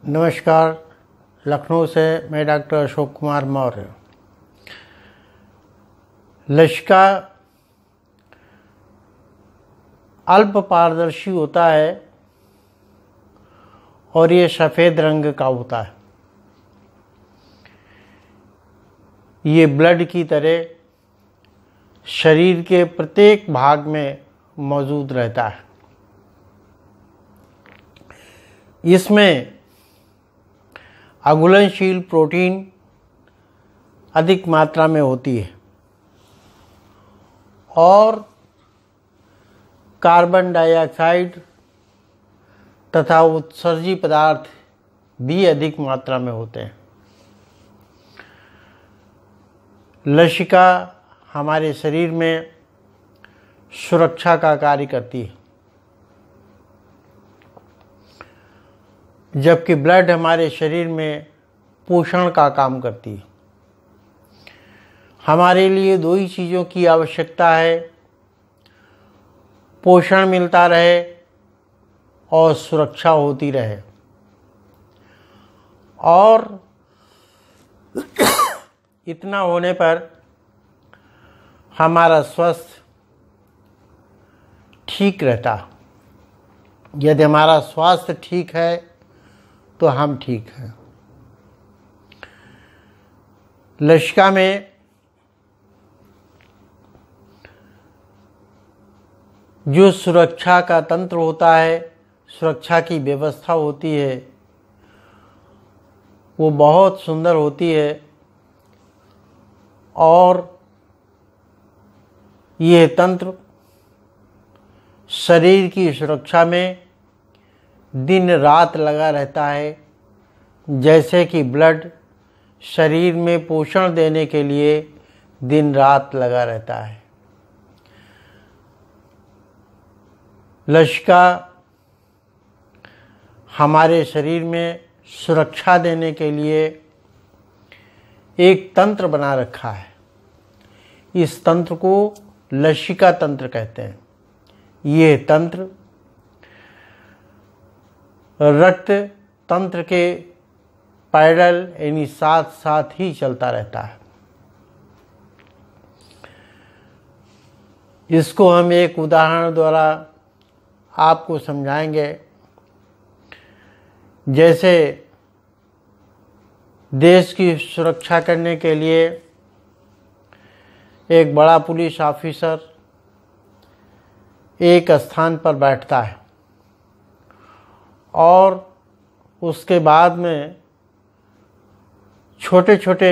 नमस्कार। लखनऊ से मैं डॉक्टर अशोक कुमार मौर्य। लसिका अल्प पारदर्शी होता है और ये सफ़ेद रंग का होता है। ये ब्लड की तरह शरीर के प्रत्येक भाग में मौजूद रहता है। इसमें अघुलनशील प्रोटीन अधिक मात्रा में होती है और कार्बन डाइऑक्साइड तथा उत्सर्जी पदार्थ भी अधिक मात्रा में होते हैं। लसिका हमारे शरीर में सुरक्षा का कार्य करती है, जबकि ब्लड हमारे शरीर में पोषण का काम करती है। हमारे लिए दो ही चीज़ों की आवश्यकता है, पोषण मिलता रहे और सुरक्षा होती रहे। और इतना होने पर हमारा स्वास्थ्य ठीक रहता। यदि हमारा स्वास्थ्य ठीक है तो हम ठीक हैं। लसिका में जो सुरक्षा का तंत्र होता है, सुरक्षा की व्यवस्था होती है, वो बहुत सुंदर होती है और ये तंत्र शरीर की सुरक्षा में दिन रात लगा रहता है। जैसे कि ब्लड शरीर में पोषण देने के लिए दिन रात लगा रहता है। लसिका हमारे शरीर में सुरक्षा देने के लिए एक तंत्र बना रखा है। इस तंत्र को लसिका तंत्र कहते हैं। ये तंत्र रक्त तंत्र के पैरेलल यानी साथ साथ ही चलता रहता है। इसको हम एक उदाहरण द्वारा आपको समझाएंगे। जैसे देश की सुरक्षा करने के लिए एक बड़ा पुलिस ऑफिसर एक स्थान पर बैठता है और उसके बाद में छोटे छोटे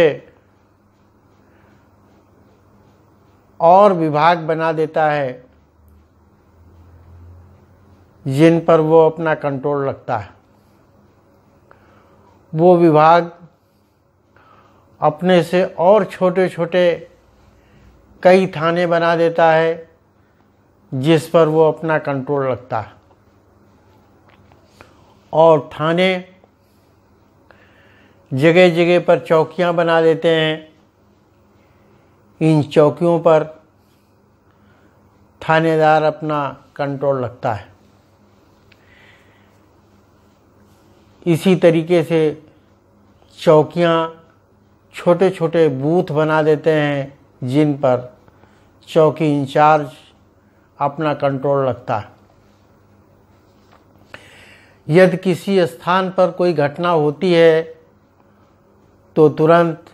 और विभाग बना देता है जिन पर वो अपना कंट्रोल रखता है। वो विभाग अपने से और छोटे छोटे कई थाने बना देता है जिस पर वो अपना कंट्रोल रखता है। और थाने जगह जगह पर चौकियां बना देते हैं। इन चौकियों पर थानेदार अपना कंट्रोल रखता है। इसी तरीके से चौकियां छोटे छोटे बूथ बना देते हैं जिन पर चौकी इंचार्ज अपना कंट्रोल रखता है। यदि किसी स्थान पर कोई घटना होती है तो तुरंत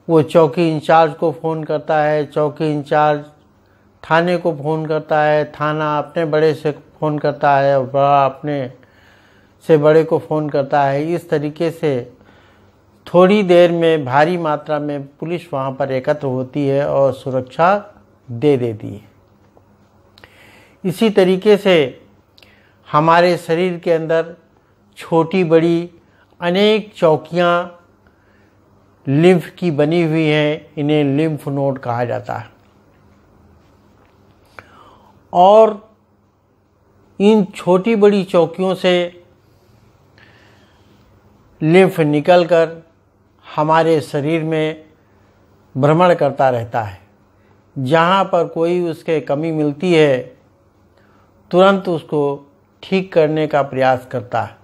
वो चौकी इंचार्ज को फ़ोन करता है, चौकी इंचार्ज थाने को फ़ोन करता है, थाना अपने बड़े से फ़ोन करता है और बड़ा अपने से बड़े को फ़ोन करता है। इस तरीके से थोड़ी देर में भारी मात्रा में पुलिस वहाँ पर एकत्र होती है और सुरक्षा दे देती है। इसी तरीके से हमारे शरीर के अंदर छोटी बड़ी अनेक चौकियाँ लिम्फ की बनी हुई हैं। इन्हें लिम्फ नोड कहा जाता है। और इन छोटी बड़ी चौकियों से लिम्फ निकलकर हमारे शरीर में भ्रमण करता रहता है। जहाँ पर कोई उसके कमी मिलती है तुरंत उसको ठीक करने का प्रयास करता है।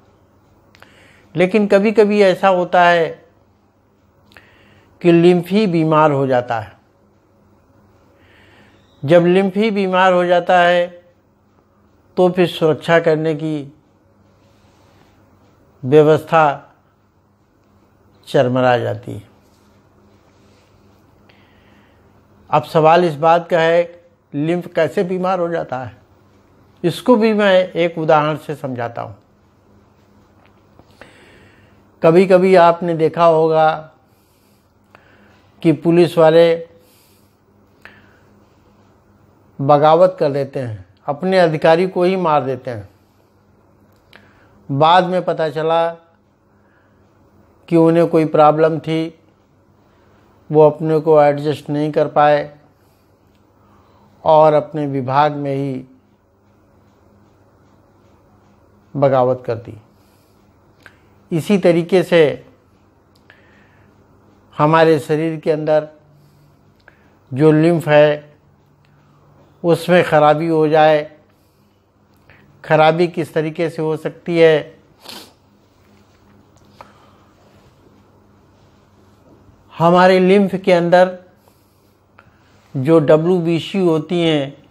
लेकिन कभी कभी ऐसा होता है कि लिम्फ ही बीमार हो जाता है। जब लिम्फ ही बीमार हो जाता है तो फिर सुरक्षा करने की व्यवस्था चरमरा जाती है। अब सवाल इस बात का है, लिम्फ कैसे बीमार हो जाता है, इसको भी मैं एक उदाहरण से समझाता हूँ। कभी कभी आपने देखा होगा कि पुलिस वाले बगावत कर देते हैं, अपने अधिकारी को ही मार देते हैं। बाद में पता चला कि उन्हें कोई प्रॉब्लम थी, वो अपने को एडजस्ट नहीं कर पाए और अपने विभाग में ही बगावत कर दी। इसी तरीके से हमारे शरीर के अंदर जो लिम्फ है उसमें खराबी हो जाए। खराबी किस तरीके से हो सकती है? हमारे लिम्फ के अंदर जो WBC होती हैं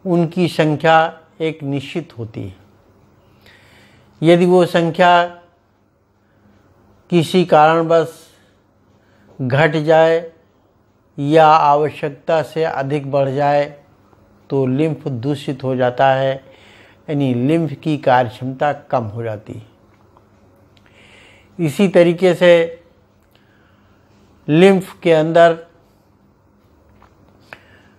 उनकी संख्या एक निश्चित होती है। यदि वो संख्या किसी कारणवश घट जाए या आवश्यकता से अधिक बढ़ जाए तो लिम्फ दूषित हो जाता है, यानी लिम्फ की कार्यक्षमता कम हो जाती है। इसी तरीके से लिम्फ के अंदर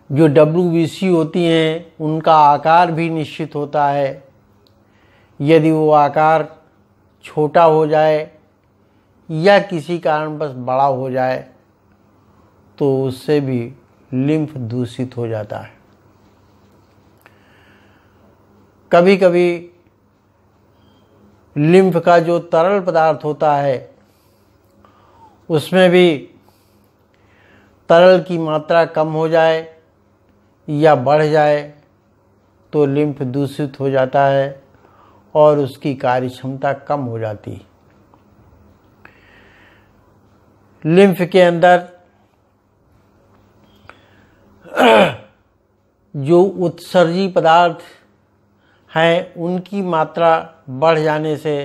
जो WBC होती हैं उनका आकार भी निश्चित होता है। यदि वो आकार छोटा हो जाए या किसी कारणवश बड़ा हो जाए तो उससे भी लिम्फ दूषित हो जाता है। कभी कभी लिम्फ का जो तरल पदार्थ होता है उसमें भी तरल की मात्रा कम हो जाए या बढ़ जाए तो लिम्फ दूषित हो जाता है और उसकी कार्यक्षमता कम हो जाती है। लिम्फ के अंदर जो उत्सर्जी पदार्थ हैं उनकी मात्रा बढ़ जाने से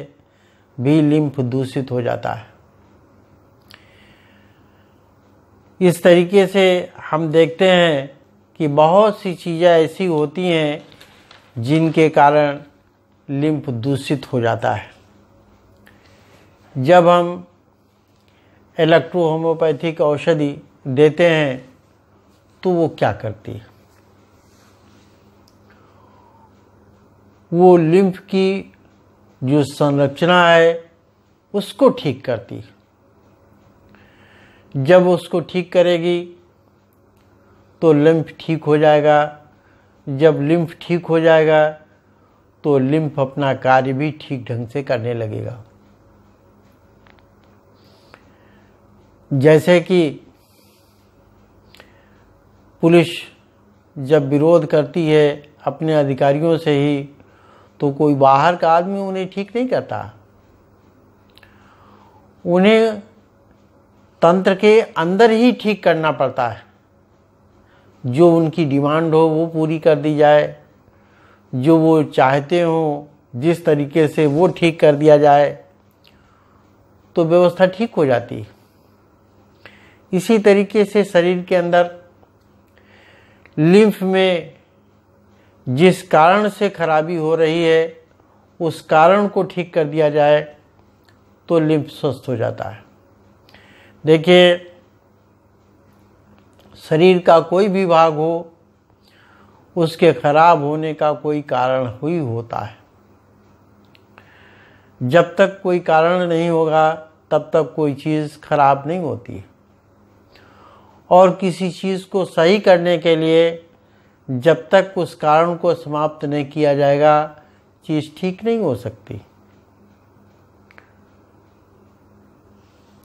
भी लिम्फ दूषित हो जाता है। इस तरीके से हम देखते हैं कि बहुत सी चीज़ें ऐसी होती हैं जिनके कारण लिम्फ दूषित हो जाता है। जब हम इलेक्ट्रोहोम्योपैथिक औषधि देते हैं तो वो क्या करती है? वो लिम्फ की जो संरचना है उसको ठीक करती है। जब उसको ठीक करेगी तो लिम्फ ठीक हो जाएगा। जब लिम्फ ठीक हो जाएगा तो लिम्फ अपना कार्य भी ठीक ढंग से करने लगेगा। जैसे कि पुलिस जब विरोध करती है अपने अधिकारियों से ही तो कोई बाहर का आदमी उन्हें ठीक नहीं करता। उन्हें तंत्र के अंदर ही ठीक करना पड़ता है। जो उनकी डिमांड हो वो पूरी कर दी जाए, जो वो चाहते हो जिस तरीके से वो ठीक कर दिया जाए तो व्यवस्था ठीक हो जाती है। इसी तरीके से शरीर के अंदर लिम्फ में जिस कारण से खराबी हो रही है उस कारण को ठीक कर दिया जाए तो लिम्फ स्वस्थ हो जाता है। देखिए, शरीर का कोई भी भाग हो उसके खराब होने का कोई कारण ही होता है। जब तक कोई कारण नहीं होगा तब तक कोई चीज़ खराब नहीं होती। और किसी चीज़ को सही करने के लिए जब तक उस कारण को समाप्त नहीं किया जाएगा चीज़ ठीक नहीं हो सकती।